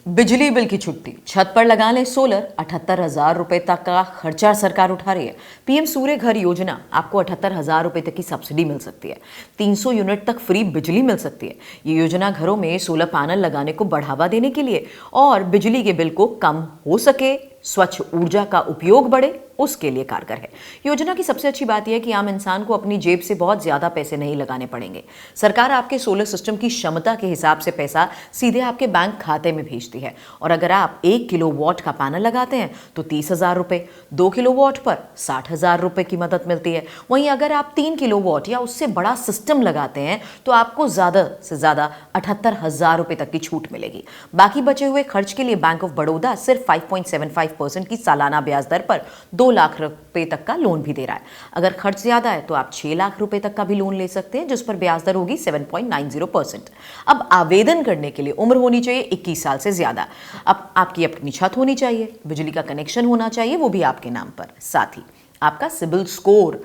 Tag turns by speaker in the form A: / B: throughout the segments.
A: बिजली बिल की छुट्टी, छत पर लगा लें सोलर, 78,000 रुपए तक का खर्चा सरकार उठा रही है। पीएम सूर्य घर योजना, आपको 78,000 रुपए तक की सब्सिडी मिल सकती है। 300 यूनिट तक फ्री बिजली मिल सकती है। ये योजना घरों में सोलर पैनल लगाने को बढ़ावा देने के लिए और बिजली के बिल को कम हो सके, स्वच्छ ऊर्जा का उपयोग बढ़े, उसके लिए कारगर है। योजना की सबसे अच्छी बात यह है कि आम इंसान को अपनी जेब से बहुत ज्यादा पैसे नहीं लगाने पड़ेंगे। सरकार आपके सोलर सिस्टम की क्षमता के हिसाब से पैसा सीधे आपके बैंक खाते में भेजती है। और अगर आप 1 किलोवाट का पैनल लगाते हैं तो 30,000 रुपए, 2 किलोवाट पर 60,000 रुपए की मदद मिलती है। वहीं अगर आप 3 किलोवाट या उससे बड़ा सिस्टम लगाते हैं तो आपको ज्यादा से ज्यादा 78,000 रुपए तक की छूट मिलेगी। बाकी बचे हुए खर्च के लिए बैंक ऑफ बड़ौदा सिर्फ 5.75% की सालाना ब्याज दर पर 2 लाख रुपए तक का लोन भी दे रहा है। अगर खर्च ज्यादा है तो आप 6 लाख रुपए तक का भी लोन ले सकते हैं, जिस पर ब्याज दर होगी 7.90%। अब आवेदन करने के लिए उम्र होनी चाहिए 21 साल से ज्यादा। अब आपकी अपनी छत होनी चाहिए, बिजली का कनेक्शन होना चाहिए, वो भी आपके नाम पर। साथ ही आपका सिबिल स्कोर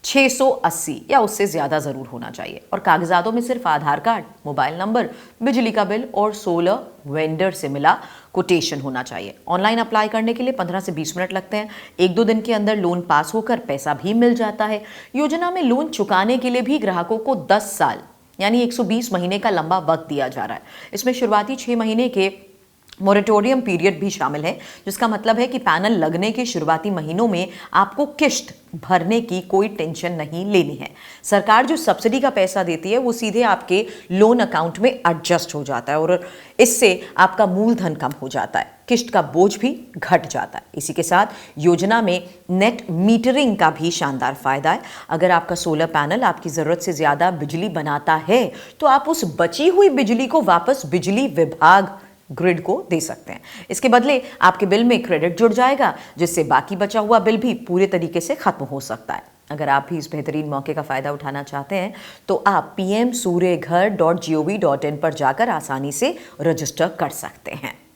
A: 680 या उससे ज्यादा जरूर होना चाहिए। और कागजातों में सिर्फ आधार कार्ड, मोबाइल नंबर, बिजली का बिल और सोलर वेंडर से मिला कोटेशन होना चाहिए। ऑनलाइन अप्लाई करने के लिए 15 से 20 मिनट लगते हैं। 1-2 दिन के अंदर लोन पास होकर पैसा भी मिल जाता है। योजना में लोन चुकाने के लिए भी ग्राहकों को 10 साल यानी 120 महीने का लंबा वक्त दिया जा रहा है। इसमें शुरुआती 6 महीने के मोरेटोरियम पीरियड भी शामिल है, जिसका मतलब है कि पैनल लगने के शुरुआती महीनों में आपको किश्त भरने की कोई टेंशन नहीं लेनी है। सरकार जो सब्सिडी का पैसा देती है वो सीधे आपके लोन अकाउंट में एडजस्ट हो जाता है और इससे आपका मूलधन कम हो जाता है, किश्त का बोझ भी घट जाता है। इसी के साथ योजना में नेट मीटरिंग का भी शानदार फायदा है। अगर आपका सोलर पैनल आपकी जरूरत से ज्यादा बिजली बनाता है तो आप उस बची हुई बिजली को वापस बिजली विभाग ग्रिड को दे सकते हैं। इसके बदले आपके बिल में क्रेडिट जुड़ जाएगा, जिससे बाकी बचा हुआ बिल भी पूरे तरीके से खत्म हो सकता है। अगर आप भी इस बेहतरीन मौके का फायदा उठाना चाहते हैं तो आप pmsuryaghar.gov.in पर जाकर आसानी से रजिस्टर कर सकते हैं।